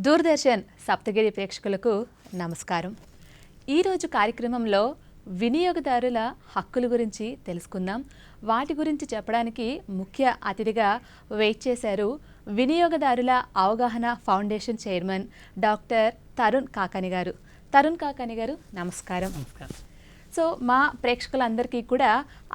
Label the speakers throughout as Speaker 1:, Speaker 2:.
Speaker 1: దూరదర్శన్ సప్తగిరి ప్రేక్షకులకు నమస్కారం. ఈరోజు కార్యక్రమంలో వినియోగదారుల హక్కుల గురించి తెలుసుకుందాం. వాటి గురించి చెప్పడానికి ముఖ్య అతిథిగా వెయిట్ చేశారు వినియోగదారుల అవగాహన foundation chairman doctor Tarun Kakani గారు. తరుణ్ కాకాని గారు నమస్కారం. సో మా ప్రేక్షకులందరికీ కూడా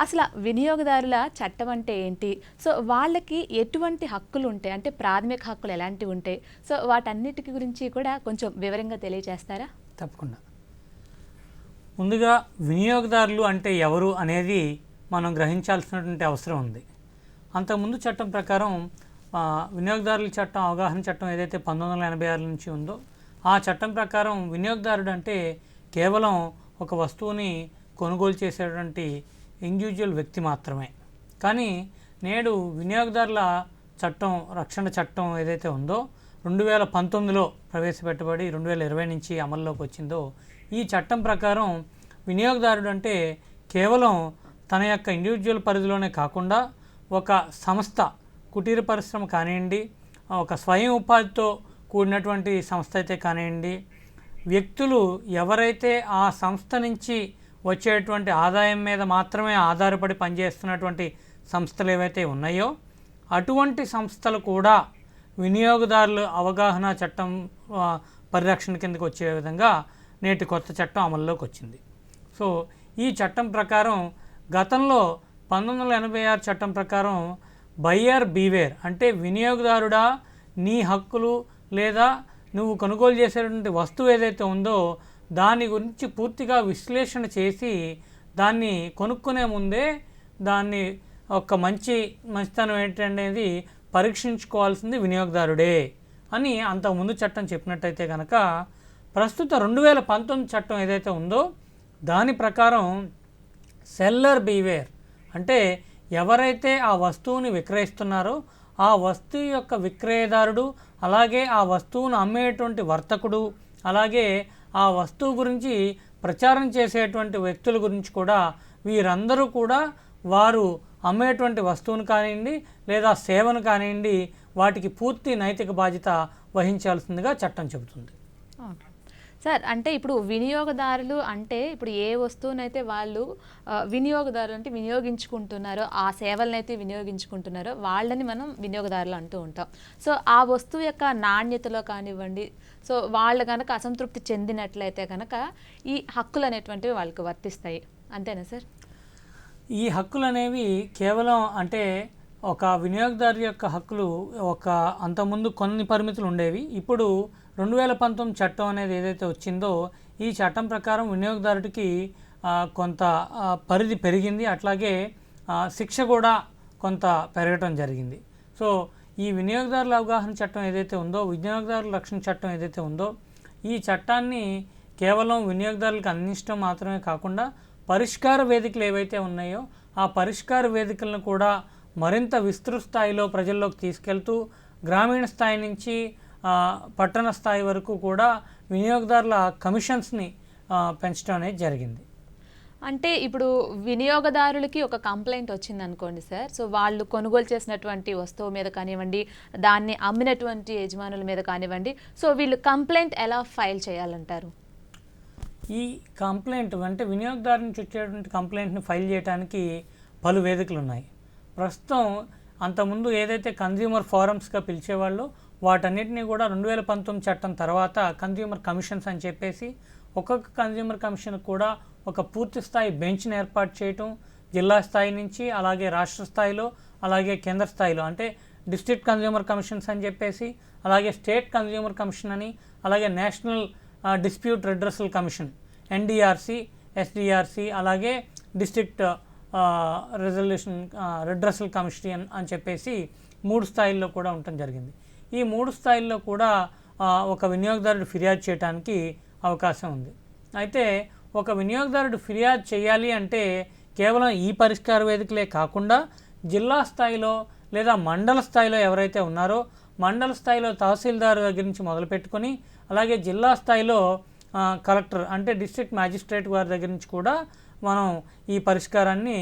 Speaker 1: అసలు వినియోగదారుల చట్టం అంటే ఏంటి, సో వాళ్ళకి ఎటువంటి హక్కులు ఉంటాయి, అంటే ప్రాథమిక హక్కులు ఎలాంటివి ఉంటాయి, సో వాటన్నిటి గురించి కూడా కొంచెం వివరంగా తెలియజేస్తారా?
Speaker 2: తప్పకుండా. ముందుగా వినియోగదారులు అంటే ఎవరు అనేది మనం గ్రహించాల్సినటువంటి అవసరం ఉంది. అంతకుముందు చట్టం ప్రకారం వినియోగదారుల చట్టం అవగాహన చట్టం ఏదైతే 1986 నుంచి ఉందో ఆ చట్టం ప్రకారం వినియోగదారుడు అంటే కేవలం ఒక వస్తువుని కొనుగోలు చేసేటువంటి ఇండివిజువల్ వ్యక్తి మాత్రమే. కానీ నేడు వినియోగదారుల చట్టం రక్షణ చట్టం ఏదైతే ఉందో 2019లో ప్రవేశపెట్టబడి 2020 నుంచి అమల్లోకి వచ్చిందో ఈ చట్టం ప్రకారం వినియోగదారుడు అంటే కేవలం తన యొక్క ఇండివిజువల్ పరిధిలోనే కాకుండా ఒక సంస్థ, కుటీర పరిశ్రమ కానివ్వండి, ఒక స్వయం ఉపాధితో కూడినటువంటి సంస్థ అయితే కానివ్వండి, వ్యక్తులు ఎవరైతే ఆ సంస్థ నుంచి వచ్చేటువంటి ఆదాయం మీద మాత్రమే ఆధారపడి పనిచేస్తున్నటువంటి సంస్థలు ఏవైతే ఉన్నాయో అటువంటి సంస్థలు కూడా వినియోగదారుల అవగాహన చట్టం పరిరక్షణ కిందకు వచ్చే విధంగా నేటి కొత్త చట్టం అమల్లోకి వచ్చింది. సో ఈ చట్టం ప్రకారం గతంలో 1986 చట్టం ప్రకారం బయ్యర్ బీవేర్ అంటే వినియోగదారుడా నీ హక్కులు లేదా నువ్వు కొనుగోలు చేసేటువంటి వస్తువు ఏదైతే ఉందో దాని గురించి పూర్తిగా విశ్లేషణ చేసి దాన్ని కొనుక్కునే ముందే దాన్ని ఒక మంచితనం ఏంటనేది పరీక్షించుకోవాల్సింది వినియోగదారుడే అని అంతకుముందు చట్టం చెప్పినట్టయితే కనుక ప్రస్తుత 2019 చట్టం ఏదైతే ఉందో దాని ప్రకారం సెల్లర్ బీవేర్ అంటే ఎవరైతే ఆ వస్తువుని విక్రయిస్తున్నారో ఆ వస్తువు యొక్క విక్రయదారుడు, అలాగే ఆ వస్తువును అమ్మేటువంటి వర్తకుడు, అలాగే ఆ వస్తువు గురించి ప్రచారం చేసేటువంటి వ్యక్తుల గురించి కూడా వీరందరూ కూడా వారు అమ్మేటువంటి వస్తువును కానివ్వండి లేదా సేవను కానివ్వండి వాటికి పూర్తి నైతిక బాధ్యత వహించాల్సిందిగా చట్టం చెబుతుంది.
Speaker 1: సార్, అంటే ఇప్పుడు వినియోగదారులు అంటే ఇప్పుడు ఏ వస్తువునైతే వాళ్ళు వినియోగదారులు అంటే వినియోగించుకుంటున్నారో, ఆ సేవలనైతే వినియోగించుకుంటున్నారో వాళ్ళని మనం వినియోగదారులు అంటూ ఉంటాం. సో ఆ వస్తువు యొక్క నాణ్యతలో కానివ్వండి, సో వాళ్ళు కనుక అసంతృప్తి చెందినట్లయితే కనుక ఈ హక్కులు అనేటువంటివి వాళ్ళకి వర్తిస్తాయి, అంతేనా సార్?
Speaker 2: ఈ హక్కులు అనేవి కేవలం అంటే ఒక వినియోగదారు యొక్క హక్కులు అంతకుముందు కొన్ని పరిమితులు ఉండేవి. ఇప్పుడు 2019 చట్టం అనేది ఏదైతే వచ్చిందో ఈ చట్టం ప్రకారం వినియోగదారుడికి కొంత పరిధి పెరిగింది, అట్లాగే శిక్ష కూడా కొంత పెరగటం జరిగింది. సో ఈ వినియోగదారుల అవగాహన చట్టం ఏదైతే ఉందో, వినియోగదారుల రక్షణ చట్టం ఏదైతే ఉందో ఈ చట్టాన్ని కేవలం వినియోగదారులకు అందించడం మాత్రమే కాకుండా పరిష్కార వేదికలు ఏవైతే ఉన్నాయో ఆ పరిష్కార వేదికలను కూడా మరింత విస్తృత స్థాయిలో ప్రజల్లోకి తీసుకెళ్తూ గ్రామీణ స్థాయి నుంచి పట్టణ స్థాయి వరకు కూడా వినియోగదారుల కమిషన్స్ని పెంచడం అనేది జరిగింది.
Speaker 1: అంటే ఇప్పుడు వినియోగదారులకి ఒక కంప్లైంట్ వచ్చింది అనుకోండి సార్, సో వాళ్ళు కొనుగోలు చేసినటువంటి వస్తువు మీద కానివ్వండి, దాన్ని అమ్మినటువంటి యజమానుల మీద కానివ్వండి, సో వీళ్ళు కంప్లైంట్ ఎలా ఫైల్ చేయాలంటారు?
Speaker 2: ఈ కంప్లైంట్ అంటే వినియోగదారు నుంచి వచ్చేటువంటి కంప్లైంట్ని ఫైల్ చేయడానికి పలు వేదికలు ఉన్నాయి. ప్రస్తుతం అంతకుముందు ఏదైతే కన్జ్యూమర్ ఫోరమ్స్గా పిలిచేవాళ్ళో వాటన్నిటినీ కూడా 2019 చట్టం తర్వాత కన్జ్యూమర్ కమిషన్స్ అని చెప్పేసి ఒక్కొక్క కన్జ్యూమర్ కమిషన్ కూడా ఒక పూర్తి స్థాయి బెంచ్ని ఏర్పాటు చేయటం, జిల్లా స్థాయి నుంచి అలాగే రాష్ట్ర స్థాయిలో అలాగే కేంద్ర స్థాయిలో అంటే డిస్ట్రిక్ట్ కన్జ్యూమర్ కమిషన్స్ అని చెప్పేసి, అలాగే స్టేట్ కన్జ్యూమర్ కమిషన్ అని, అలాగే నేషనల్ డిస్ప్యూట్ రెడ్రెసల్ కమిషన్ ఎన్డిఆర్సి, ఎస్డిఆర్సి, అలాగే డిస్ట్రిక్ట్ రెడ్రెసల్ కమిషన్ అని చెప్పేసి 3 స్థాయిల్లో కూడా ఉండటం జరిగింది. ఈ 3 స్థాయిల్లో కూడా ఒక వినియోగదారుడు ఫిర్యాదు చేయడానికి అవకాశం ఉంది. అయితే ఒక వినియోగదారుడు ఫిర్యాదు చేయాలి అంటే కేవలం ఈ పరిష్కార వేదికలే కాకుండా జిల్లా స్థాయిలో లేదా మండల స్థాయిలో ఎవరైతే ఉన్నారో మండల స్థాయిలో తహసీల్దార్ దగ్గర నుంచి మొదలుపెట్టుకొని అలాగే జిల్లా స్థాయిలో కలెక్టర్ అంటే డిస్ట్రిక్ట్ మ్యాజిస్ట్రేట్ వారి దగ్గర నుంచి కూడా మనం ఈ పరిష్కారాన్ని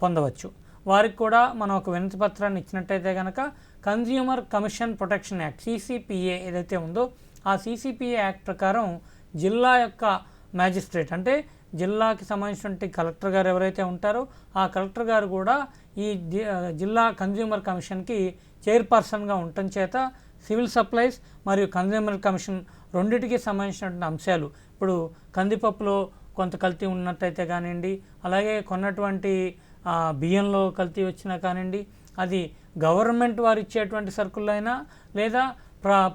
Speaker 2: పొందవచ్చు. వారికి కూడా మనం ఒక వినతి పత్రాన్ని ఇచ్చినట్టయితే కనుక consumer commission protection act CCPA ఏదైతే ఉందో ఆ CCPA యాక్ట్ ప్రకారం జిల్లా యొక్క మ్యాజిస్ట్రేట్ అంటే జిల్లాకి సంబంధించినటువంటి కలెక్టర్ గారు ఎవరైతే ఉంటారో ఆ కలెక్టర్ గారు కూడా ఈ జిల్లా కన్జ్యూమర్ కమిషన్కి చైర్పర్సన్గా ఉండటం చేత సివిల్ సప్లైస్ మరియు కన్జ్యూమర్ కమిషన్ రెండింటికి సంబంధించినటువంటి అంశాలు, ఇప్పుడు కందిపప్పులో కొంత కల్తీ ఉన్నట్టయితే కానివ్వండి, అలాగే కొన్నటువంటి బియ్యంలో కల్తీ వచ్చినా కానివ్వండి, అది గవర్నమెంట్ వారు ఇచ్చేటువంటి సరుకుల్లో అయినా లేదా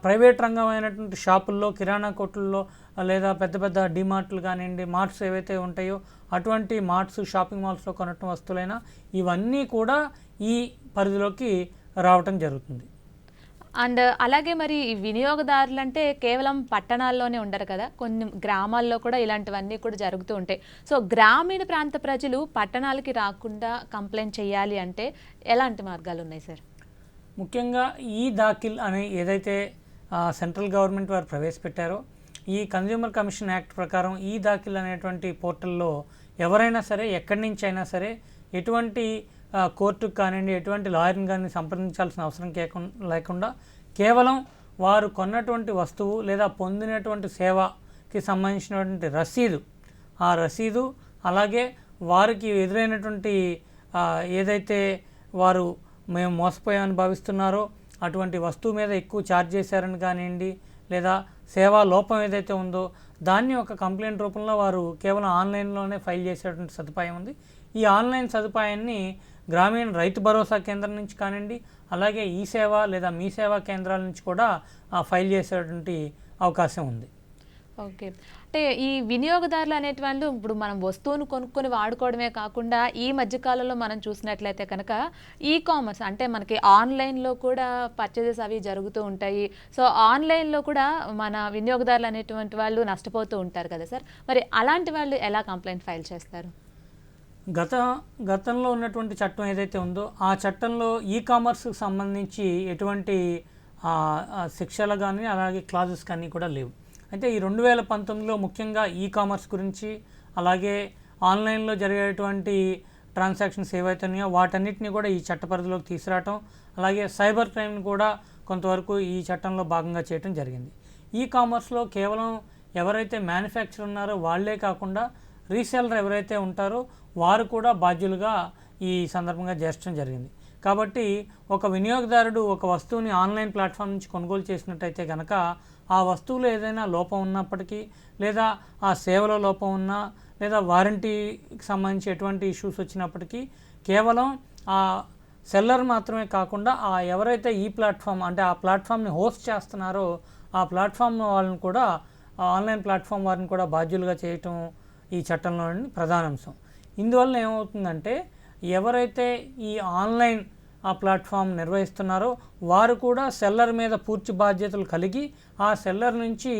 Speaker 2: ప్రైవేట్ రంగమైనటువంటి షాపుల్లో, కిరాణా కొట్టుల్లో, లేదా పెద్ద పెద్ద డిమార్ట్లు కానివ్వండి, మార్ట్స్ ఏవైతే ఉంటాయో అటువంటి మార్ట్స్, షాపింగ్ మాల్స్లో కొనటువంటి వస్తువులైనా ఇవన్నీ కూడా ఈ పరిధిలోకి రావటం జరుగుతుంది.
Speaker 1: అండ్ అలాగే మరి ఈ వినియోగదారులు అంటే కేవలం పట్టణాల్లోనే ఉండరు కదా, కొన్ని గ్రామాల్లో కూడా ఇలాంటివన్నీ కూడా జరుగుతూ ఉంటాయి. సో గ్రామీణ ప్రాంత ప్రజలు పట్టణాలకి రాకుండా కంప్లైంట్ చేయాలి అంటే ఎలాంటి మార్గాలు ఉన్నాయి సార్?
Speaker 2: ముఖ్యంగా ఈ దాఖిల్ అనే ఏదైతే సెంట్రల్ గవర్నమెంట్ వారు ప్రవేశపెట్టారో ఈ కన్జ్యూమర్ కమిషన్ యాక్ట్ ప్రకారం ఈ దాఖిల్ అనేటువంటి పోర్టల్లో ఎవరైనా సరే ఎక్కడి నుంచి అయినా సరే ఎటువంటి కోర్టుకు కానివ్వండి, ఎటువంటి లాయర్ని కానీ సంప్రదించాల్సిన అవసరం లేకుండా కేవలం వారు కొన్నటువంటి వస్తువు లేదా పొందినటువంటి సేవకి సంబంధించినటువంటి రసీదు, ఆ రసీదు అలాగే వారికి ఎదురైనటువంటి ఏదైతే వారు మేము మోసపోయామని భావిస్తున్నారో అటువంటి వస్తువు మీద ఎక్కువ ఛార్జ్ చేశారని కానివ్వండి, లేదా సేవా లోపం ఏదైతే ఉందో దాన్ని ఒక కంప్లైంట్ రూపంలో వారు కేవలం ఆన్లైన్లోనే ఫైల్ చేసేటువంటి సదుపాయం ఉంది. ఈ ఆన్లైన్ సదుపాయాన్ని గ్రామీణ రైతు భరోసా కేంద్రం నుంచి కానివ్వండి, అలాగే ఈ సేవ లేదా మీ సేవా కేంద్రాల నుంచి కూడా ఫైల్ చేసేటువంటి అవకాశం ఉంది.
Speaker 1: ఓకే, అంటే ఈ వినియోగదారులు అనేటువంటి ఇప్పుడు మనం వస్తువును కొనుక్కొని వాడుకోవడమే కాకుండా ఈ మధ్యకాలంలో మనం చూసినట్లయితే కనుక కామర్స్ అంటే మనకి ఆన్లైన్లో కూడా పర్చేజెస్ అవి జరుగుతూ ఉంటాయి. సో ఆన్లైన్లో కూడా మన వినియోగదారులు అనేటువంటి వాళ్ళు నష్టపోతూ ఉంటారు కదా సార్, మరి అలాంటి వాళ్ళు ఎలా కంప్లైంట్ ఫైల్ చేస్తారు?
Speaker 2: గతంలో ఉన్నటువంటి చట్టం ఏదైతే ఉందో ఆ చట్టంలో కామర్స్కి సంబంధించి ఎటువంటి శిక్షలు కానీ అలాగే క్లాజెస్ కానీ కూడా లేవు. అయితే ఈ 2019లో ముఖ్యంగా కామర్స్ గురించి అలాగే ఆన్లైన్లో జరిగేటువంటి ట్రాన్సాక్షన్స్ ఏవైతే ఉన్నాయో వాటన్నిటిని కూడా ఈ చట్ట పరిధిలోకి తీసుకురావటం, అలాగే సైబర్ క్రైమ్ని కూడా కొంతవరకు ఈ చట్టంలో భాగంగా చేయటం జరిగింది. కామర్స్లో కేవలం ఎవరైతే మ్యానుఫ్యాక్చర్ ఉన్నారో వాళ్ళే కాకుండా రీసెల్లర్ ఎవరైతే ఉంటారో వారు కూడా బాధ్యులుగా ఈ సందర్భంగా చేర్చడం జరిగింది. కాబట్టి ఒక వినియోగదారుడు ఒక వస్తువుని ఆన్లైన్ ప్లాట్ఫామ్ నుంచి కొనుగోలు చేసినట్టయితే కనుక ఆ వస్తువులో ఏదైనా లోపం ఉన్నప్పటికీ లేదా ఆ సేవలో లోపం ఉన్నా లేదా వారంటీకి సంబంధించి ఎటువంటి ఇష్యూస్ వచ్చినప్పటికీ కేవలం ఆ సెల్లర్ మాత్రమే కాకుండా ఎవరైతే ఈ ప్లాట్ఫామ్ అంటే ఆ ప్లాట్ఫామ్ని హోస్ట్ చేస్తున్నారో ఆ ప్లాట్ఫామ్ వాళ్ళని కూడా ఆన్లైన్ ప్లాట్ఫామ్ వారిని కూడా బాధ్యులుగా చేయటం ఈ చట్టంలోని ప్రధాన అంశం. ఇందువల్ల ఏమవుతుందంటే ఎవరైతే ఈ ఆన్లైన్ ప్లాట్ఫామ్ నిర్వహిస్తున్నారో వారు కూడా సెల్లర్ మీద పూర్తి బాధ్యతలు కలిగి ఆ సెల్లర్ నుంచి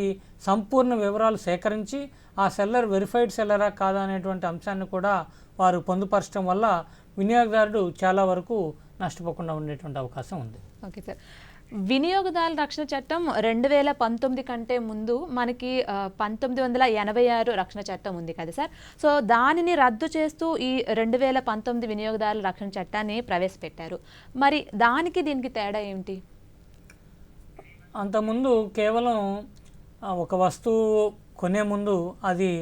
Speaker 2: సంపూర్ణ వివరాలు సేకరించి ఆ సెల్లర్ వెరిఫైడ్ సెల్లరా కాదా అనేటువంటి అంశాన్ని కూడా వారు పొందుపరచడం వల్ల వినియోగదారుడు చాలా వరకు నష్టపోకుండా ఉండేటువంటి అవకాశం ఉంది.
Speaker 1: ఓకే సార్, వినియోగదారుల రక్షణ చట్టం 2019 కంటే ముందు మనకి 1986 రక్షణ చట్టం ఉంది కదా సార్. సో దానిని రద్దు చేస్తూ ఈ 2019 వినియోగదారుల రక్షణ చట్టాన్ని ప్రవేశపెట్టారు. మరి దానికి దీనికి తేడా ఏమిటి?
Speaker 2: అంతకుముందు కేవలం ఒక వస్తువు కొనే ముందు అది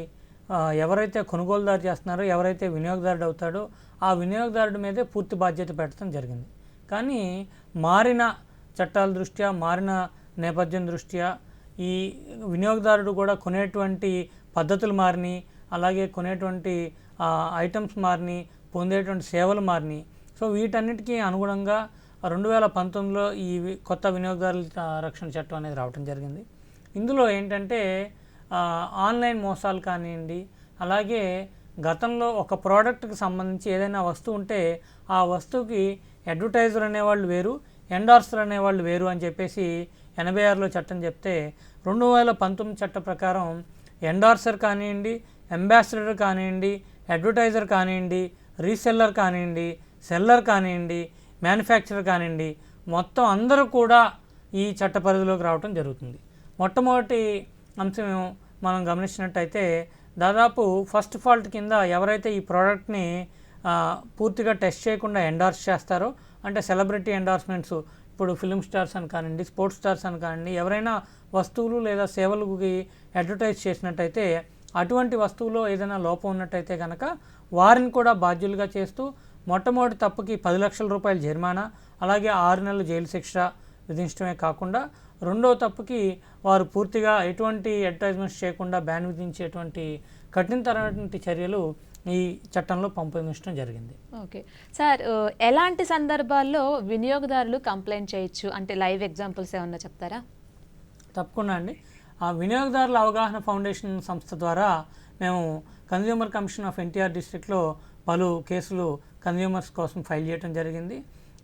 Speaker 2: ఎవరైతే కొనుగోలుదారు చేస్తున్నారో ఎవరైతే వినియోగదారుడు అవుతాడో ఆ వినియోగదారుడి మీదే పూర్తి బాధ్యత పెట్టడం జరిగింది. కానీ మారిన చట్టాల దృష్ట్యా మారిన నేపథ్యం దృష్ట్యా ఈ వినియోగదారుడు కూడా కొనేటువంటి పద్ధతులు మారినాయి, అలాగే కొనేటువంటి ఐటమ్స్ మారినాయి, పొందేటువంటి సేవలు మారినాయి. సో వీటన్నిటికీ అనుగుణంగా 2019లో ఈ కొత్త వినియోగదారుల రక్షణ చట్టం అనేది రావడం జరిగింది. ఇందులో ఏంటంటే ఆన్లైన్ మోసాలు కానివ్వండి, అలాగే గతంలో ఒక ప్రోడక్ట్కి సంబంధించి ఏదైనా వస్తువు ఉంటే ఆ వస్తువుకి అడ్వర్టైజర్ అనేవాళ్ళు వేరు, ఎండార్సర్ అనేవాళ్ళు వేరు అని చెప్పేసి 86లో చట్టం చెప్తే 2019 చట్ట ప్రకారం ఎండార్సర్ కానివ్వండి, అంబాసిడర్ కానివ్వండి, అడ్వర్టైజర్ కానివ్వండి, రీసెల్లర్ కానివ్వండి, సెల్లర్ కానివ్వండి, మ్యానుఫ్యాక్చరర్ కానివ్వండి, మొత్తం అందరూ కూడా ఈ చట్ట పరిధిలోకి రావడం జరుగుతుంది. మొట్టమొదటి అంశం మనం గమనించినట్టయితే దాదాపు ఫస్ట్ ఫాల్ట్ కింద ఎవరైతే ఈ ప్రోడక్ట్ని పూర్తిగా టెస్ట్ చేయకుండా ఎండార్స్ చేస్తారో, అంటే సెలబ్రిటీ ఎండార్స్మెంట్స్, ఇప్పుడు ఫిల్మ్ స్టార్స్ అని కానివ్వండి, స్పోర్ట్స్ స్టార్స్ అని కానివ్వండి, ఎవరైనా వస్తువులు లేదా సేవలకి అడ్వర్టైజ్ చేసినట్టయితే అటువంటి వస్తువులో ఏదైనా లోపం ఉన్నట్టయితే కనుక వారిని కూడా బాధ్యులుగా చేస్తూ మొట్టమొదటి తప్పుకి 10 లక్షల రూపాయల జరిమానా, అలాగే 6 నెలలు జైలు శిక్ష విధించడమే కాకుండా రెండవ తప్పుకి వారు పూర్తిగా ఎటువంటి అడ్వర్టైజ్మెంట్స్ చేయకుండా బ్యాన్ విధించేటువంటి కఠినతరమైనటువంటి చర్యలు ఈ చట్టంలో పొందుపరచడం జరిగింది.
Speaker 1: ఓకే సార్, ఎలాంటి సందర్భాల్లో వినియోగదారులు కంప్లైంట్ చేయొచ్చు, అంటే లైవ్ ఎగ్జాంపుల్స్ ఏమన్నా చెప్తారా?
Speaker 2: తప్పకుండా అండి. ఆ వినియోగదారుల అవగాహన ఫౌండేషన్ సంస్థ ద్వారా మేము కన్జ్యూమర్ కమిషన్ ఆఫ్ ఎన్టీఆర్ డిస్ట్రిక్ట్లో పలు కేసులు కన్జ్యూమర్స్ కోసం ఫైల్ చేయడం జరిగింది.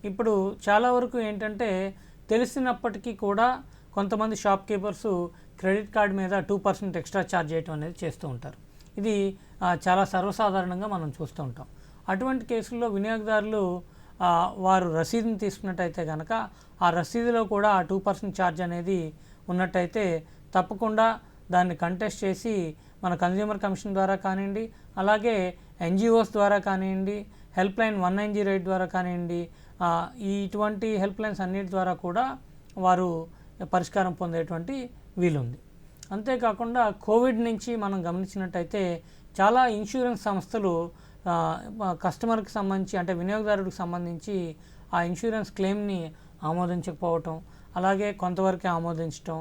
Speaker 2: ఇప్పుడు చాలా వరకు ఏంటంటే తెలిసినప్పటికీ కూడా కొంతమంది షాప్ కీపర్సు క్రెడిట్ కార్డ్ మీద 2% ఎక్స్ట్రా ఛార్జ్ చేయడం అనేది చేస్తూ ఉంటారు. ఇది చాలా సర్వసాధారణంగా మనం చూస్తూ ఉంటాం. అటువంటి కేసుల్లో వినియోగదారులు వారు రసీదుని తీసుకున్నట్టయితే కనుక ఆ రసీదులో కూడా ఆ 2% ఛార్జ్ అనేది ఉన్నట్టయితే తప్పకుండా దాన్ని కంటెస్ట్ చేసి మన కన్జ్యూమర్ కమిషన్ ద్వారా కానివ్వండి, అలాగే ఎన్జిఓస్ ద్వారా కానివ్వండి, హెల్ప్ లైన్ 1908 ద్వారా కానివ్వండి, ఇటువంటి హెల్ప్ లైన్స్ అన్నిటి ద్వారా కూడా వారు పరిష్కారం పొందేటువంటి వీలుంది. అంతేకాకుండా కోవిడ్ నుంచి మనం గమనించినట్టయితే చాలా ఇన్సూరెన్స్ సంస్థలు కస్టమర్కి సంబంధించి, అంటే వినియోగదారుడికి సంబంధించి ఆ ఇన్సూరెన్స్ క్లెయిమ్ని ఆమోదించకపోవటం, అలాగే కొంతవరకే ఆమోదించడం,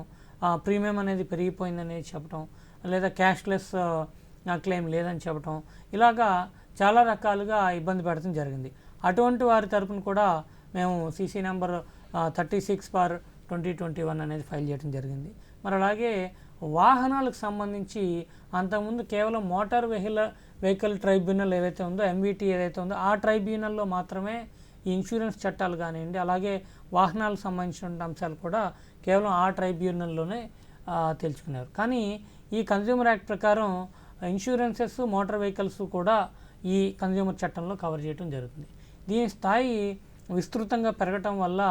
Speaker 2: ప్రీమియం అనేది పెరిగిపోయిందనేది చెప్పడం, లేదా క్యాష్లెస్ క్లెయిమ్ లేదని చెప్పడం, ఇలాగా చాలా రకాలుగా ఇబ్బంది పెడతాం జరిగింది. అటువంటి వారి తరపున కూడా మేము సీసీ నెంబర్ 36/2021 అనేది ఫైల్ చేయడం జరిగింది. మరి అలాగే వాహనాలకు సంబంధించి అంతకుముందు కేవలం మోటార్ వెహికల్ ట్రైబ్యునల్ ఏదైతే ఉందో, ఎంవిటి ఏదైతే ఉందో ఆ ట్రైబ్యునల్లో మాత్రమే ఈ ఇన్సూరెన్స్ చట్టాలు కానివ్వండి, అలాగే వాహనాలకు సంబంధించిన అంశాలు కూడా కేవలం ఆ ట్రైబ్యునల్లోనే తెలుసుకున్నారు. కానీ ఈ కన్జ్యూమర్ యాక్ట్ ప్రకారం ఇన్సూరెన్సెస్, మోటార్ వెహికల్స్ కూడా ఈ కన్జ్యూమర్ చట్టంలో కవర్ చేయడం జరుగుతుంది. దీని స్థాయి విస్తృతంగా పెరగటం వల్ల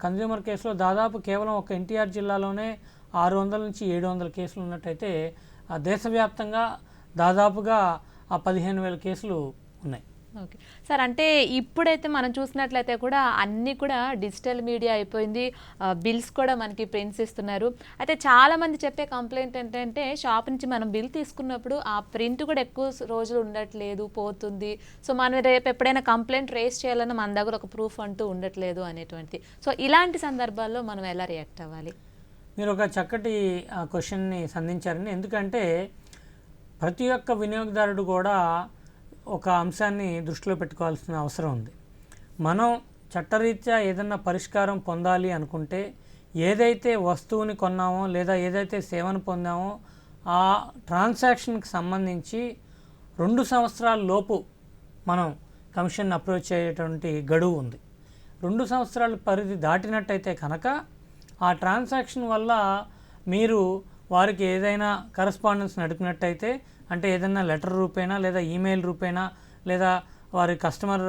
Speaker 2: కన్జ్యూమర్ కేసులో దాదాపు కేవలం ఒక ఎన్టీఆర్ జిల్లాలోనే 600 నుంచి 700 కేసులు ఉన్నట్టయితే దేశవ్యాప్తంగా దాదాపుగా 15,000 కేసులు ఉన్నాయి.
Speaker 1: ఓకే సార్, అంటే ఇప్పుడైతే మనం చూసినట్లయితే కూడా అన్నీ కూడా డిజిటల్ మీడియా అయిపోయింది, బిల్స్ కూడా మనకి ప్రింట్స్ ఇస్తున్నారు. అయితే చాలామంది చెప్పే కంప్లైంట్ ఏంటంటే షాప్ నుంచి మనం బిల్ తీసుకున్నప్పుడు ఆ ప్రింట్ కూడా ఎక్కువ రోజులు ఉండట్లేదు, పోతుంది. సో మనం రేపు ఎప్పుడైనా కంప్లైంట్ రేస్ చేయాలన్నా మన దగ్గర ఒక ప్రూఫ్ అంటూ ఉండట్లేదు అనేటువంటి. సో ఇలాంటి సందర్భాల్లో మనం ఎలా రియాక్ట్ అవ్వాలి?
Speaker 2: మీరు ఒక చక్కటి క్వశ్చన్ని సంధించారండి. ఎందుకంటే ప్రతి ఒక్క వినియోగదారుడు కూడా ఒక అంశాన్ని దృష్టిలో పెట్టుకోవాల్సిన అవసరం ఉంది. మనం చట్టరీత్యా ఏదన్నా పరిష్కారం పొందాలి అనుకుంటే ఏదైతే వస్తువుని కొన్నామో లేదా ఏదైతే సేవను పొందామో ఆ ట్రాన్సాక్షన్కి సంబంధించి 2 సంవత్సరాల లోపు మనం కమిషన్ అప్రోచ్ అయ్యేటువంటి గడువు ఉంది. 2 సంవత్సరాల పరిధి దాటినట్టయితే కనుక ఆ ట్రాన్సాక్షన్ వల్ల మీరు వారికి ఏదైనా కరస్పాండెన్స్ నడిపినట్టయితే, అంటే ఏదైనా లెటర్ రూపేనా లేదా ఈమెయిల్ రూపేనా లేదా వారి కస్టమర్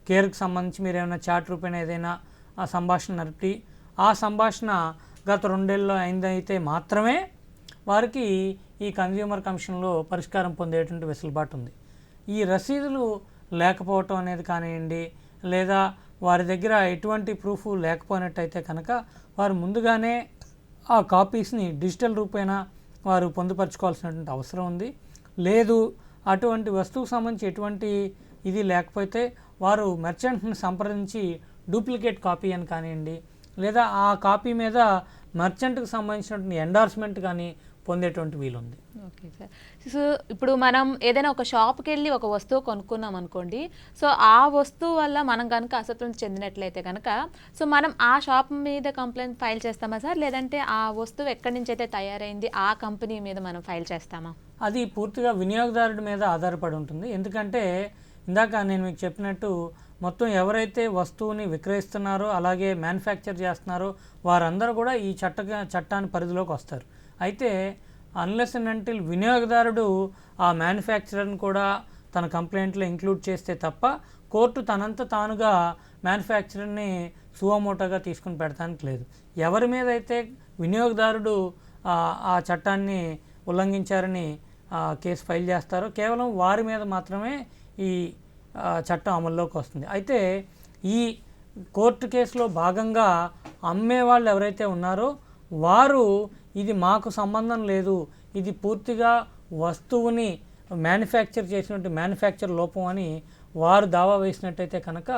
Speaker 2: కేర్కి సంబంధించి మీరు ఏమైనా చాట్ రూపేనా ఏదైనా ఆ సంభాషణ నడిపి ఆ సంభాషణ గత 2 ఏళ్ళలో అయిందైతే మాత్రమే వారికి ఈ కన్జ్యూమర్ కమిషన్లో పరిష్కారం పొందేటువంటి వెసులుబాటు ఉంది. ఈ రసీదులు లేకపోవటం అనేది కానివ్వండి, లేదా వారి దగ్గర ఎటువంటి ప్రూఫ్ లేకపోయినట్టయితే కనుక వారు ముందుగానే ఆ కాపీస్ని డిజిటల్ రూపేణా వారు పొందుపరచుకోవాల్సినటువంటి అవసరం ఉంది. లేదు అటువంటి వస్తువుకు సంబంధించి ఎటువంటి ఇది లేకపోతే వారు మెర్చెంట్ని సంప్రదించి డూప్లికేట్ కాపీ అని కానివ్వండి, లేదా ఆ కాపీ మీద మెర్చెంట్కి సంబంధించినటువంటి ఎండార్స్మెంట్ కానీ పొందేటువంటి వీలుంది.
Speaker 1: ఓకే సార్, సో ఇప్పుడు మనం ఏదైనా ఒక షాప్కి వెళ్ళి ఒక వస్తువు కొనుక్కున్నాం అనుకోండి, సో ఆ వస్తువు వల్ల మనం కనుక అసంతృప్తి చెందినట్లయితే కనుక సో మనం ఆ షాప్ మీద కంప్లైంట్ ఫైల్ చేస్తామా సార్, లేదంటే ఆ వస్తువు ఎక్కడి నుంచి అయితే తయారైంది ఆ కంపెనీ మీద మనం ఫైల్ చేస్తామా?
Speaker 2: అది పూర్తిగా వినియోగదారుడి మీద ఆధారపడి ఉంటుంది. ఎందుకంటే ఇందాక నేను మీకు చెప్పినట్టు మొత్తం ఎవరైతే వస్తువుని విక్రయిస్తున్నారో అలాగే మ్యానుఫ్యాక్చర్ చేస్తున్నారో వారందరూ కూడా ఈ చట్టాన్ని పరిధిలోకి వస్తారు. అయితే అన్లెస్ అండ్ అంటిల్ వినియోగదారుడు ఆ మ్యానుఫ్యాక్చరర్ని కూడా తన కంప్లైంట్లో ఇంక్లూడ్ చేస్తే తప్ప కోర్టు తనంత తానుగా మ్యానుఫ్యాక్చరర్ని సువమోటోగా తీసుకుని పెడతానికి లేదు. ఎవరి మీద అయితే వినియోగదారుడు ఆ చట్టాన్ని ఉల్లంఘించారని కేసు ఫైల్ చేస్తారో కేవలం వారి మీద మాత్రమే ఈ చట్టం అమల్లోకి వస్తుంది. అయితే ఈ కోర్టు కేసులో భాగంగా అమ్మేవాళ్ళు ఎవరైతే ఉన్నారో వారు ఇది మాకు సంబంధం లేదు, ఇది పూర్తిగా వస్తువుని మ్యానుఫ్యాక్చర్ చేసినట్టు మ్యానుఫ్యాక్చర్ లోపం అని వారు దావా వేసినట్టయితే కనుక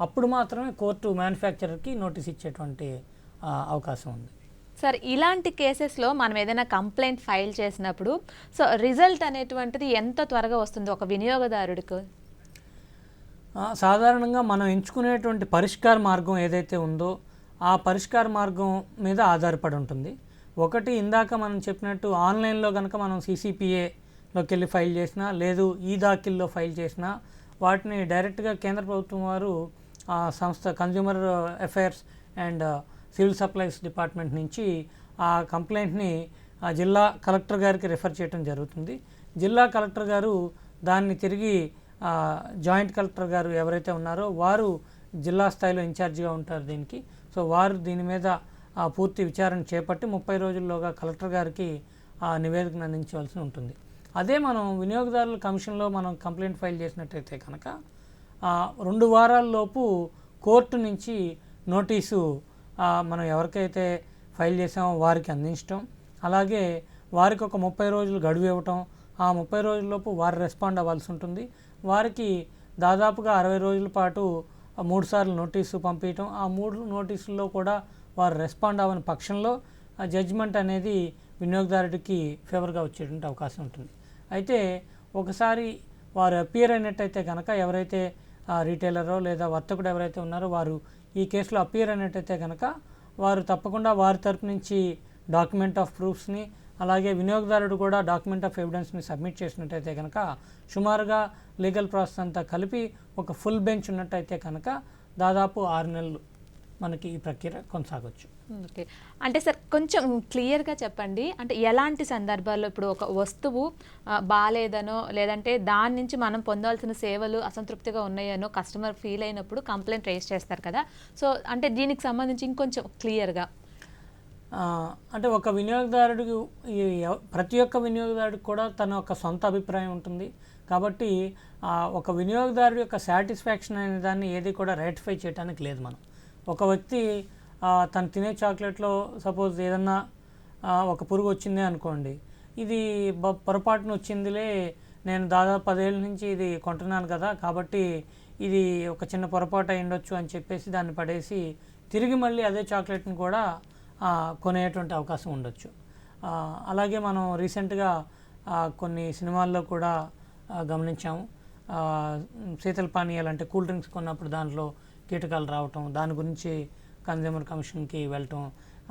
Speaker 2: అప్పుడు మాత్రమే కోర్టు మ్యానుఫ్యాక్చరర్కి నోటీస్ ఇచ్చేటువంటి అవకాశం ఉంది.
Speaker 1: సార్, ఇలాంటి కేసెస్లో మనం ఏదైనా కంప్లైంట్ ఫైల్ చేసినప్పుడు సో రిజల్ట్ అనేటువంటిది ఎంత త్వరగా వస్తుంది ఒక వినియోగదారుడికి?
Speaker 2: సాధారణంగా మనం ఎంచుకునేటువంటి పరిష్కార మార్గం ఏదైతే ఉందో ఆ పరిష్కార మార్గం మీద ఆధారపడి ఉంటుంది. ఒకటి, ఇందాక మనం చెప్పినట్టు ఆన్లైన్లో కనుక మనం CCPAలోకి వెళ్ళి ఫైల్ చేసినా, లేదు ఈ-దాఖిల్లో ఫైల్ చేసినా వాటిని డైరెక్ట్గా కేంద్ర ప్రభుత్వం వారు సంస్థ consumer affairs and civil supplies department నుంచి ఆ కంప్లైంట్ని జిల్లా కలెక్టర్ గారికి రిఫర్ చేయడం జరుగుతుంది. జిల్లా కలెక్టర్ గారు దాన్ని తిరిగి జాయింట్ కలెక్టర్ గారు ఎవరైతే ఉన్నారో వారు జిల్లా స్థాయిలో ఇన్ఛార్జిగా ఉంటారు దీనికి. సో వారు దీని మీద పూర్తి విచారణ చేపట్టి 30 రోజుల్లోగా కలెక్టర్ గారికి నివేదికను అందించవలసి ఉంటుంది. అదే మనం వినియోగదారుల కమిషన్లో మనం కంప్లైంట్ ఫైల్ చేసినట్టయితే కనుక 2 వారాల్లోపు కోర్టు నుంచి నోటీసు మనం ఎవరికైతే ఫైల్ చేసామో వారికి అందించడం, అలాగే వారికి ఒక 30 రోజులు గడువు ఇవ్వటం, ఆ 30 రోజుల్లోపు వారు రెస్పాండ్ అవ్వాల్సి ఉంటుంది. వారికి దాదాపుగా 60 రోజుల పాటు 3 సార్లు నోటీసు పంపించడం, ఆ 3 నోటీసుల్లో కూడా వారు రెస్పాండ్ అవ్వని పక్షంలో జడ్జిమెంట్ అనేది వినియోగదారుడికి ఫేవర్గా వచ్చేటువంటి అవకాశం ఉంటుంది. అయితే ఒకసారి వారు అపియర్ అయినట్టయితే కనుక ఎవరైతే రీటైలరో లేదా వర్తకుడు ఎవరైతే ఉన్నారో వారు ఈ కేసులో అపియర్ అయినట్టయితే కనుక వారు తప్పకుండా వారి తరపు నుంచి డాక్యుమెంట్ ఆఫ్ ప్రూఫ్స్ని, అలాగే వినియోగదారుడు కూడా డాక్యుమెంట్ ఆఫ్ ఎవిడెన్స్ని సబ్మిట్ చేసినట్టయితే కనుక సుమారుగా లీగల్ ప్రాసెస్ అంతా కలిపి ఒక ఫుల్ బెంచ్ ఉన్నట్టయితే కనుక దాదాపు 6 నెలలు మనకి ఈ ప్రక్రియ కొనసాగవచ్చు.
Speaker 1: ఓకే, అంటే సార్ కొంచెం క్లియర్గా చెప్పండి. అంటే ఎలాంటి సందర్భాల్లో ఇప్పుడు ఒక వస్తువు బాగాలేదనో లేదంటే దాని నుంచి మనం పొందాల్సిన సేవలు అసంతృప్తిగా ఉన్నాయనో కస్టమర్ ఫీల్ అయినప్పుడు కంప్లైంట్ రేస్ చేస్తారు కదా, సో అంటే దీనికి సంబంధించి ఇంకొంచెం క్లియర్గా
Speaker 2: అంటే ఒక వినియోగదారుడికి ప్రతి ఒక్క వినియోగదారుడికి కూడా తన యొక్క సొంత అభిప్రాయం ఉంటుంది. కాబట్టి ఒక వినియోగదారుడి యొక్క సాటిస్ఫాక్షన్ అనే దాన్ని ఏది కూడా రైటిఫై చేయడానికి లేదు. మనం ఒక వ్యక్తి తను తినే చాక్లెట్లో సపోజ్ ఏదన్నా ఒక పురుగు వచ్చిందే అనుకోండి, ఇది పొరపాటున వచ్చిందిలే, నేను దాదాపు 10 ఏళ్ళ నుంచి ఇది కొంటున్నాను కదా, కాబట్టి ఇది ఒక చిన్న పొరపాటు అయి ఉండొచ్చు అని చెప్పేసి దాన్ని పడేసి తిరిగి మళ్ళీ అదే చాక్లెట్ని కూడా కొనేటువంటి అవకాశం ఉండొచ్చు. అలాగే మనం రీసెంట్గా కొన్ని సినిమాల్లో కూడా గమనించాము. శీతల పానీయాలు అంటే కూల్ డ్రింక్స్ కొన్నప్పుడు దాంట్లో కీటకాలు రావటం, దాని గురించి కన్జ్యూమర్ కమిషన్కి వెళ్ళటం,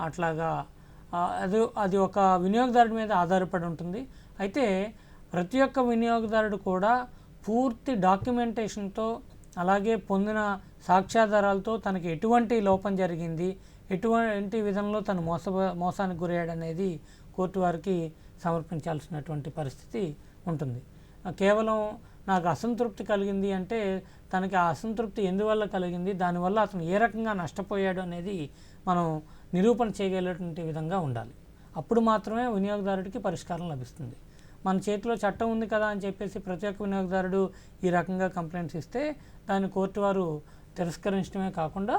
Speaker 2: అట్లాగా అది ఒక వినియోగదారుడి మీద ఆధారపడి ఉంటుంది. అయితే ప్రతి ఒక్క వినియోగదారుడు కూడా పూర్తి డాక్యుమెంటేషన్తో అలాగే పొందిన సాక్ష్యాధారాలతో తనకి ఎటువంటి లోపం జరిగింది, ఎటువంటి విధంలో తను మోసానికి గురయ్యాడనేది కోర్టు వారికి సమర్పించాల్సినటువంటి పరిస్థితి ఉంటుంది. కేవలం నాకు అసంతృప్తి కలిగింది అంటే తనకి ఆ అసంతృప్తి ఎందువల్ల కలిగింది, దానివల్ల అతను ఏ రకంగా నష్టపోయాడు అనేది మనం నిరూపణ చేయగలిగేటువంటి విధంగా ఉండాలి. అప్పుడు మాత్రమే వినియోగదారుడికి పరిష్కారం లభిస్తుంది. మన చేతిలో చట్టం ఉంది కదా అని చెప్పేసి ప్రతి ఒక్క వినియోగదారుడు ఈ రకంగా కంప్లైంట్స్ ఇస్తే దాన్ని కోర్టు వారు తిరస్కరించడమే కాకుండా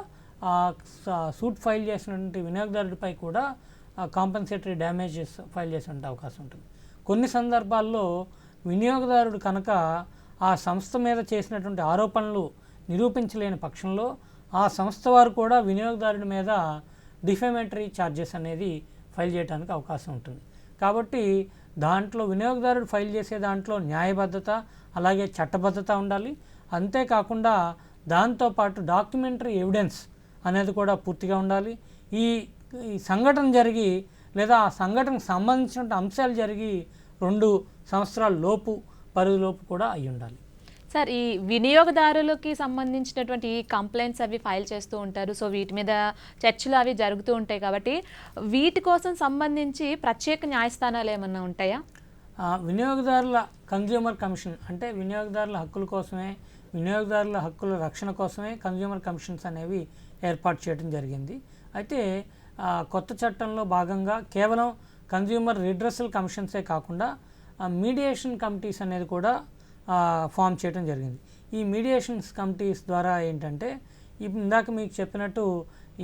Speaker 2: సూట్ ఫైల్ చేసినటువంటి వినియోగదారుడిపై కూడా కాంపెన్సేటరీ డ్యామేజెస్ ఫైల్ చేసే అవకాశం ఉంటుంది. కొన్ని సందర్భాల్లో వినియోగదారుడు కనుక ఆ సంస్థ మీద చేసినటువంటి ఆరోపణలు నిరూపించలేని పక్షంలో ఆ సంస్థ వారు కూడా వినియోగదారుడి మీద డిఫేమేటరీ ఛార్జెస్ అనేది ఫైల్ చేయడానికి అవకాశం ఉంటుంది. కాబట్టి దాంట్లో వినియోగదారుడు ఫైల్ చేసే దాంట్లో న్యాయబద్ధత అలాగే చట్టబద్ధత ఉండాలి. అంతేకాకుండా దాంతోపాటు డాక్యుమెంటరీ ఎవిడెన్స్ అనేది కూడా పూర్తిగా ఉండాలి. ఈ సంఘటన జరిగి లేదా ఆ సంఘటనకు సంబంధించిన అంశాలు జరిగి 2 సంవత్సరాల లోపు పరిధిలోపు కూడా అయి ఉండాలి.
Speaker 1: సార్, ఈ వినియోగదారులకి సంబంధించినటువంటి ఈ కంప్లైంట్స్ అవి ఫైల్ చేస్తూ ఉంటారు. సో వీటి మీద చర్చలు అవి జరుగుతూ ఉంటాయి కాబట్టి వీటి కోసం సంబంధించి ప్రత్యేక న్యాయస్థానాలు ఏమన్నా ఉంటాయా?
Speaker 2: వినియోగదారుల కన్జ్యూమర్ కమిషన్ అంటే వినియోగదారుల హక్కుల కోసమే, వినియోగదారుల హక్కుల రక్షణ కోసమే కన్జ్యూమర్ కమిషన్స్ అనేవి ఏర్పాటు చేయడం జరిగింది. అయితే కొత్త చట్టంలో భాగంగా కేవలం కన్జ్యూమర్ రిడ్రెసల్ కమిషన్సే కాకుండా మీడియేషన్ కమిటీస్ అనేది కూడా ఫామ్ చేయడం జరిగింది. ఈ మీడియేషన్స్ కమిటీస్ ద్వారా ఏంటంటే ఇందాక మీకు చెప్పినట్టు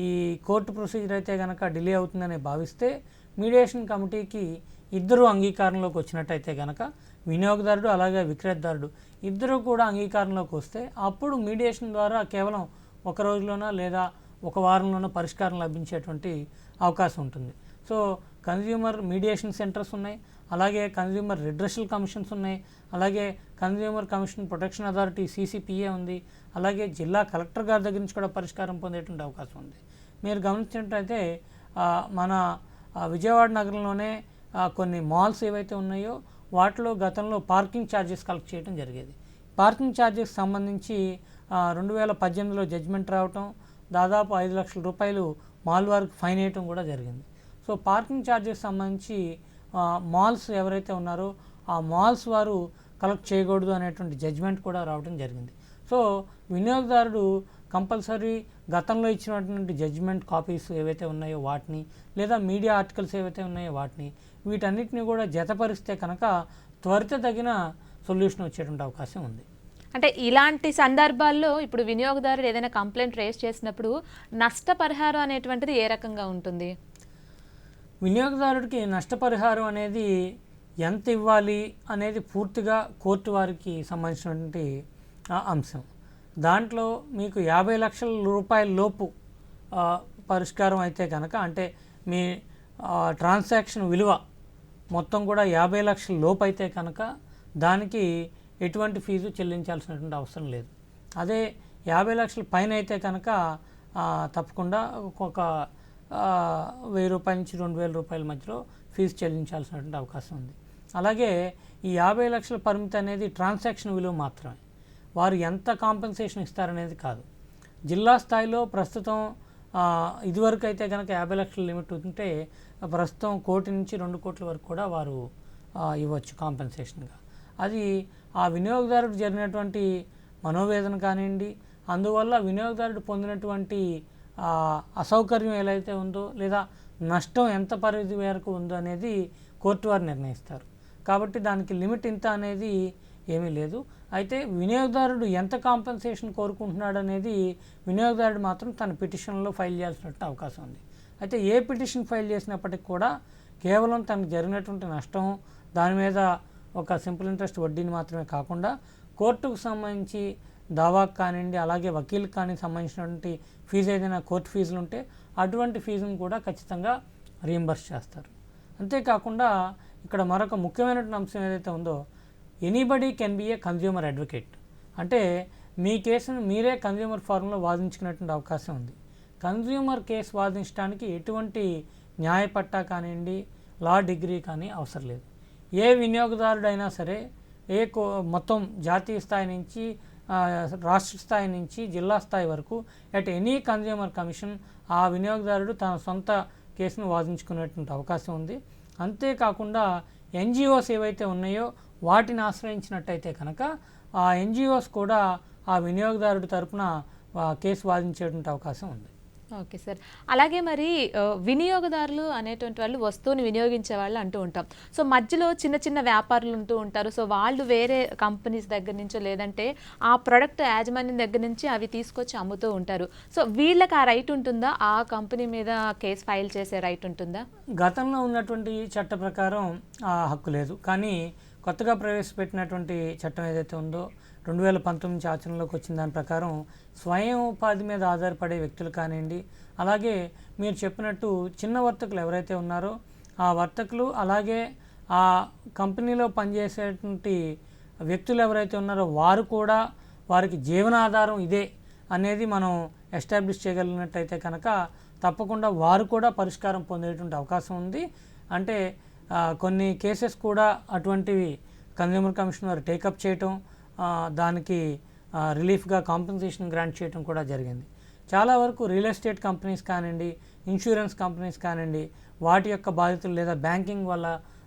Speaker 2: ఈ కోర్టు ప్రొసీజర్ అయితే కనుక డిలే అవుతుందని భావిస్తే మీడియేషన్ కమిటీకి ఇద్దరు అంగీకారంలోకి వచ్చినట్టయితే కనుక వినియోగదారుడు అలాగే విక్రేతదారుడు ఇద్దరు కూడా అంగీకారంలోకి వస్తే అప్పుడు మీడియేషన్ ద్వారా కేవలం ఒక రోజులోనో లేదా ఒక వారంలోనో పరిష్కారం లభించేటువంటి అవకాశం ఉంటుంది. సో కన్జ్యూమర్ మీడియేషన్ సెంటర్స్ ఉన్నాయి, అలాగే కన్జ్యూమర్ రిడ్రెసల్ కమిషన్స్ ఉన్నాయి, అలాగే consumer commission protection authority CCPA ఉంది, అలాగే జిల్లా కలెక్టర్ గారి దగ్గర నుంచి కూడా పరిష్కారం పొందేటువంటి అవకాశం ఉంది. మీరు గమనించినట్లయితే మన విజయవాడ నగరంలోనే కొన్ని మాల్స్ ఏవైతే ఉన్నాయో వాటిలో గతంలో పార్కింగ్ ఛార్జెస్ కలెక్ట్ చేయడం జరిగేది. పార్కింగ్ ఛార్జెస్ సంబంధించి 2018లో జడ్జిమెంట్ రావటం, దాదాపు 5 లక్షల రూపాయలు మాల్ వారికి ఫైన్ వేయటం కూడా జరిగింది. సో పార్కింగ్ ఛార్జెస్ సంబంధించి మాల్స్ ఎవరైతే ఉన్నారో ఆ మాల్స్ వారు కలెక్ట్ చేయకూడదు అనేటువంటి జడ్జిమెంట్ కూడా రావడం జరిగింది. సో వినియోగదారుడు కంపల్సరీ గతంలో ఇచ్చినటువంటి జడ్జిమెంట్ కాపీస్ ఏవైతే ఉన్నాయో వాటిని లేదా మీడియా ఆర్టికల్స్ ఏవైతే ఉన్నాయో వాటిని వీటన్నిటిని కూడా జతపరిస్తే కనుక త్వరితగిన సొల్యూషన్ వచ్చేటువంటి అవకాశం ఉంది.
Speaker 1: అంటే ఇలాంటి సందర్భాల్లో ఇప్పుడు వినియోగదారుడు ఏదైనా కంప్లైంట్ రేస్ చేసినప్పుడు నష్టపరిహారం అనేటువంటిది ఏ రకంగా ఉంటుంది?
Speaker 2: వినియోగదారుడికి నష్టపరిహారం అనేది ఎంత ఇవ్వాలి అనేది పూర్తిగా కోర్టు వారికి సంబంధించినటువంటి అంశం. దాంట్లో మీకు 50 లక్షల రూపాయల లోపు పరిష్కారం అయితే కనుక అంటే మీ ట్రాన్సాక్షన్ విలువ మొత్తం కూడా 50 లక్షల లోపు అయితే కనుక దానికి ఎటువంటి ఫీజు చెల్లించాల్సినటువంటి అవసరం లేదు. అదే 50 లక్షల పైన అయితే కనుక తప్పకుండా ఒక 1000 రూపాయల నుంచి 2000 రూపాయల మధ్యలో ఫీజు చెల్లించాల్సినటువంటి అవకాశం ఉంది. అలాగే ఈ 50 లక్షల పరిమితి అనేది ట్రాన్సాక్షన్ విలువ మాత్రమే, వారు ఎంత కాంపెన్సేషన్ ఇస్తారనేది కాదు. జిల్లా స్థాయిలో ప్రస్తుతం ఇదివరకు అయితే కనుక 50 లక్షల లిమిట్ ఉంటే ప్రస్తుతం 1 కోటి నుంచి 2 కోట్ల వరకు కూడా వారు ఇవ్వచ్చు కాంపెన్సేషన్గా. అది ఆ వినియోగదారుడు జరిగినటువంటి మనోవేదన కానివ్వండి, అందువల్ల వినియోగదారుడు పొందినటువంటి అసౌకర్యం ఏదైతే ఉందో లేదా నష్టం ఎంత పరిధి మేరకు ఉందో అనేది కోర్టు వారు నిర్ణయిస్తారు. కాబట్టి దానికి లిమిట్ ఇంత అనేది ఏమీ లేదు. అయితే వినియోగదారుడు ఎంత కాంపెన్సేషన్ కోరుకుంటున్నాడు అనేది వినియోగదారుడు మాత్రం తన పిటిషన్లో ఫైల్ చేయాల్సినట్టు అవకాశం ఉంది. అయితే ఏ పిటిషన్ ఫైల్ చేసినప్పటికీ కూడా కేవలం తనకు జరిగినటువంటి నష్టం దాని మీద ఒక సింపుల్ ఇంట్రెస్ట్ వడ్డీని మాత్రమే కాకుండా కోర్టుకు సంబంధించి దావాకు కానివ్వండి అలాగే వకీల్కి కానీ సంబంధించినటువంటి ఫీజు ఏదైనా కోర్టు ఫీజులు ఉంటే అటువంటి ఫీజును కూడా ఖచ్చితంగా రీయింబర్స్ చేస్తారు. అంతేకాకుండా ఇక్కడ మరొక ముఖ్యమైనటువంటి అంశం ఏదైతే ఉందో anybody can be a consumer advocate. అంటే మీ కేసును మీరే కన్జ్యూమర్ ఫారంలో వాదించుకునేటువంటి అవకాశం ఉంది. కన్జ్యూమర్ కేసు వాదించడానికి ఎటువంటి న్యాయపట్టా కానివ్వండి లా డిగ్రీ కానీ అవసరం లేదు. ఏ వినియోగదారుడైనా సరే మొత్తం జాతీయ స్థాయి నుంచి రాష్ట్ర స్థాయి నుంచి జిల్లా స్థాయి వరకు ఎట్ ఎనీ కన్జ్యూమర్ కమిషన్ ఆ వినియోగదారుడు తన సొంత కేసును వాదించుకునేటువంటి అవకాశం ఉంది. అంతేకాకుండా NGOs ఏవైతే ఉన్నాయో వాటిని ఆశ్రయించినట్టయితే కనుక ఆ NGOs కూడా ఆ వినియోగదారుడి తరపున కేసు వాదించేటువంటి అవకాశం ఉంది.
Speaker 1: Okay sir. అలాగే మరి వినియోగదారులు అనేటువంటి వాళ్ళు వస్తువుని వినియోగించే వాళ్ళు అంటూ ఉంటాం. సో మధ్యలో చిన్న చిన్న వ్యాపారులు ఉంటూ ఉంటారు. సో వాళ్ళు వేరే కంపెనీస్ దగ్గర నుంచో లేదంటే ఆ ప్రోడక్ట్ యాజమాన్యం దగ్గర నుంచి అవి తీసుకొచ్చి అమ్ముతూ ఉంటారు. సో వీళ్ళకి ఆ రైట్ ఉంటుందా? ఆ కంపెనీ మీద కేసు ఫైల్ చేసే రైట్ ఉంటుందా?
Speaker 2: గతంలో ఉన్నటువంటి చట్ట ప్రకారం ఆ హక్కు లేదు. కానీ కొత్తగా ప్రవేశపెట్టినటువంటి చట్టం ఏదైతే ఉందో 2019 నుంచి ఆచరణలోకి వచ్చిన దాని ప్రకారం స్వయం ఉపాధి మీద ఆధారపడే వ్యక్తులు కానివ్వండి అలాగే మీరు చెప్పినట్టు చిన్న వర్తకులు ఎవరైతే ఉన్నారో ఆ వర్తకులు అలాగే ఆ కంపెనీలో పనిచేసేటువంటి వ్యక్తులు ఎవరైతే ఉన్నారో వారు కూడా వారికి జీవనాధారం ఇదే అనేది మనం ఎస్టాబ్లిష్ చేయగలిగినట్టయితే కనుక తప్పకుండా వారు కూడా పరిష్కారం పొందేటువంటి అవకాశం ఉంది. అంటే కొన్ని కేసెస్ కూడా అటువంటివి కన్జ్యూమర్ కమిషన్ వారు టేకప్ చేయటం దానికి రిలీఫ్గా కాంపెన్సేషన్ గ్రాంట్ చేయడం కూడా జరిగింది. చాలా వరకు రియల్ ఎస్టేట్ కంపెనీస్ కానివ్వండి ఇన్సూరెన్స్ కంపెనీస్ కానివ్వండి వాటి యొక్క బాధితులు లేదా బ్యాంకింగ్ వల్ల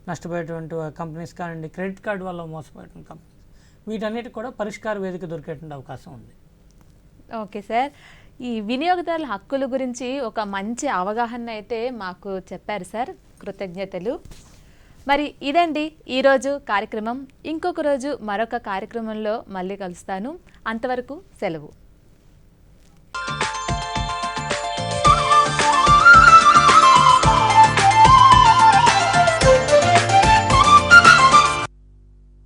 Speaker 2: నష్టపోయేటువంటి కంపెనీస్ కానివ్వండి క్రెడిట్ కార్డు వల్ల మోసపోయేటువంటి కంపెనీస్ వీటన్నిటికి కూడా పరిష్కార వేదిక దొరికేటువంటి అవకాశం ఉంది.
Speaker 1: Okay sir. ఈ వినియోగదారుల హక్కుల గురించి ఒక మంచి అవగాహన అయితే మాకు చెప్పారు సార్. కృతజ్ఞతలు. మరి ఇదండి ఈరోజు కార్యక్రమం. ఇంకొక రోజు మరొక కార్యక్రమంలో మళ్ళీ కలుస్తాను. అంతవరకు సెలవు.